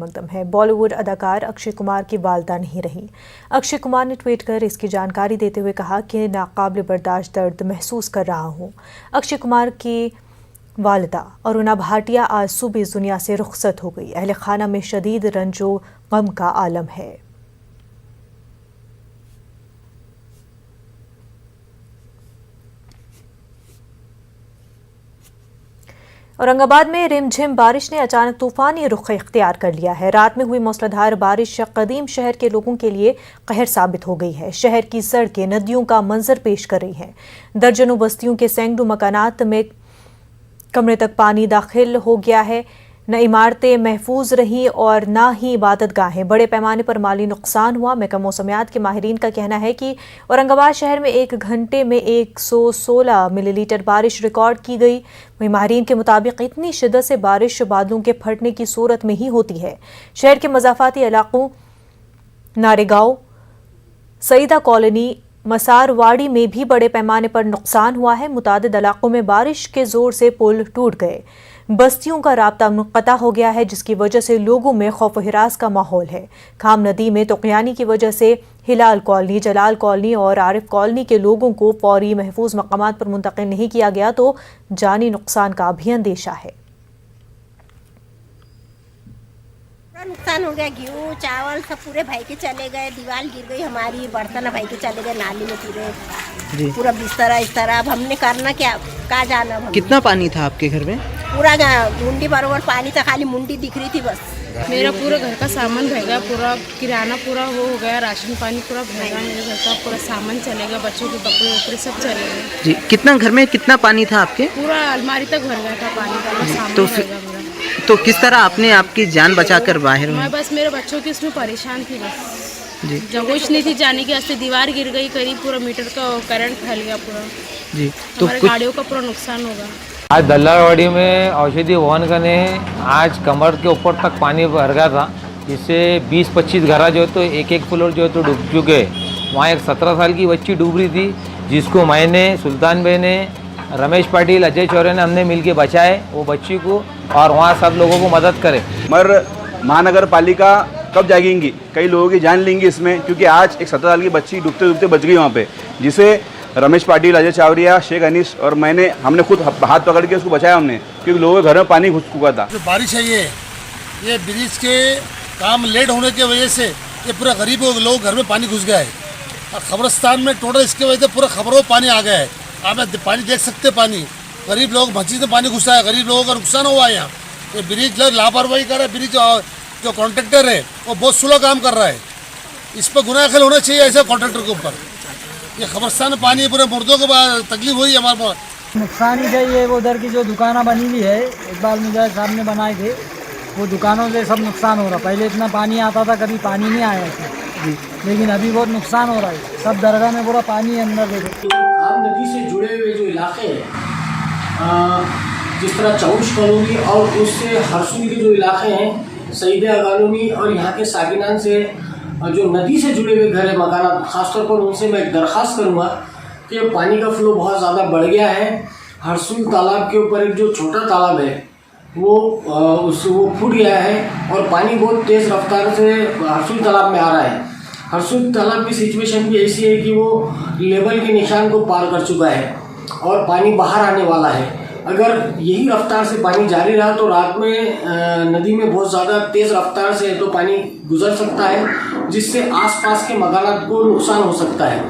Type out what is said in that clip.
मुंतम है। बॉलीवुड अदाकार अक्षय कुमार की वालदा नहीं रही। अक्षय कुमार ने ट्वीट कर इसकी जानकारी देते हुए कहा कि नाकाबिल बर्दाश्त दर्द महसूस कर रहा हूं। अक्षय कुमार की वालिदा अरुणा भाटिया आज सुबह इस दुनिया से रुखसत हो गई। अहले खाना में शदीद रंजो गम का आलम है। औरंगाबाद में रिमझिम बारिश ने अचानक तूफानी रुख इख्तियार कर लिया है। रात में हुई मूसलाधार बारिश कदीम शहर के लोगों के लिए कहर साबित हो गई है। शहर की सड़कें नदियों का मंजर पेश कर रही हैं। दर्जनों बस्तियों के सैकड़ों मकानात में कमरे तक पानी दाखिल हो गया है। न इमारतें महफूज रहीं और न ही इबादत गाहें। बड़े पैमाने पर माली नुकसान हुआ। महकमा मौसमियात के माहिरीन का कहना है कि औरंगाबाद शहर में 1 घंटे में 116 मिलीलीटर बारिश रिकॉर्ड की गई। वहीं माहिरीन के मुताबिक इतनी शिद्दत से बारिश बादलों के फटने की सूरत में ही होती है। शहर के मज़ाफ़ाती इलाकों नारेगांव, सईदा कॉलोनी, मसारवाड़ी में भी बड़े पैमाने पर नुकसान हुआ है। मुतादिद इलाकों में बारिश के जोर से पुल टूट गए। बस्तियों का राब्ता मुनक़ता हो गया है, जिसकी वजह से लोगों में खौफ व हिरास का माहौल है। खाम नदी में तुग़यानी की वजह से हिलाल कॉलोनी, जलाल कॉलोनी और आरिफ कॉलोनी के लोगों को फौरी महफूज मकामात पर मुंतकिल नहीं किया गया तो जानी नुकसान का भी अंदेशा है। नुकसान हो गया। गेहूँ चावल सब पूरे भाई के चले गए। दीवार गिर गई हमारी, बर्तन भाई के चले गए नाली में पूरे। पूरा बिस्तर इस तरह। अब हमने करना क्या, कहाँ जाना। कितना पानी था आपके घर में? पूरा मुंडी बराबर पानी था, खाली मुंडी दिख रही थी बस। मेरा पूरा घर का सामान बह गया, पूरा किराना पूरा हो गया, राशन पानी पूरा बह गया। मेरे घर का पूरा सामान चलेगा, बच्चों के कपड़े वपड़े सब चले गए। जी, कितना घर में कितना पानी था आपके? पूरा अलमारी तक भर गया था पानी का। सामान तो किस तरह आपने आपकी जान बचाकर बाहर? मैं बस मेरे बच्चों की उसमें परेशान थी बस जी। जगह नहीं थी जाने की। ऐसे दीवार गिर गई, करीब पूरा मीटर का करंट फैल गया पूरा जी। तो हमारे गाड़ियों का पूरा नुकसान होगा। आज दल्लावाड़ी में औषधि भवन करने आज कमर के ऊपर तक पानी भर गया था, जिससे 20-25 घर जो है तो एक फ्लोर जो है तो डूब चुके। वहाँ एक 17 साल की बच्ची डूब रही थी, जिसको मैंने, सुल्तान भाई ने, रमेश पाटिल, अजय चौरे ने हमने मिलके बचाए वो बच्ची को, और वहाँ सब लोगों को मदद करे। मगर महानगर पालिका कब जागेंगी, कई लोगों की जान लेंगी इसमें, क्योंकि आज एक 17 साल की बच्ची डूबते डूबते बच गई वहाँ पे, जिसे रमेश पाटिल, अजय चावरिया, शेख अनीस और हमने खुद हाथ पकड़ के उसको बचाया हमने, क्योंकि लोगों के घर में पानी घुस चुका था। जो बारिश है ये ब्रिज के काम लेट होने की वजह से ये पूरा गरीब लोग घर में पानी घुस गया है। और खबरस्तान में टोटल इसकी वजह से पूरा खबरों में पानी आ गया है। आप पानी देख सकते, पानी गरीब लोग मस्जिद में पानी घुसा है, गरीब लोगों का नुकसान हुआ है। यहाँ ये ब्रिज लापरवाही कर रहा है। ब्रिज जो कॉन्ट्रैक्टर है वो बहुत स्लो काम कर रहा है। इस पर गुनाह खिल होना चाहिए ऐसे कॉन्ट्रैक्टर के ऊपर। ये खबरस्तान में पानी पूरे मुर्दों को तकलीफ हुई हमारे नुकसान ही चाहिए। वो उधर की जो दुकानें बनी हुई है, एक बार मुझे सामने बनाए थे, वो दुकानों से सब नुकसान हो रहा। पहले इतना पानी आता था, कभी पानी नहीं आया था जी, लेकिन अभी बहुत नुकसान हो रहा है। सब दरगाह में पूरा पानी है अंदर। देखो खाम नदी से जुड़े हुए जो इलाके हैं, जिस तरह चौश कॉलोनी और उससे हरसूल के जो इलाके हैं, सईदा कॉलोनी और यहाँ के सागिनान से जो नदी से जुड़े हुए घर है, मकान, खासतौर पर उनसे मैं एक दरख्वास्त करूँगा कि पानी का फ्लो बहुत ज़्यादा बढ़ गया है। हरसूल तालाब के ऊपर एक जो छोटा तालाब है वो फूट गया है और पानी बहुत तेज़ रफ्तार से हरसूल तालाब में आ रहा है। हरसूल तालाब की सिचुएशन भी ऐसी है कि वो लेवल के निशान को पार कर चुका है और पानी बाहर आने वाला है। अगर यही रफ्तार से पानी जारी रहा तो रात में नदी में बहुत ज़्यादा तेज़ रफ्तार से तो पानी गुजर सकता है, जिससे आसपास के मकानात को नुकसान हो सकता है।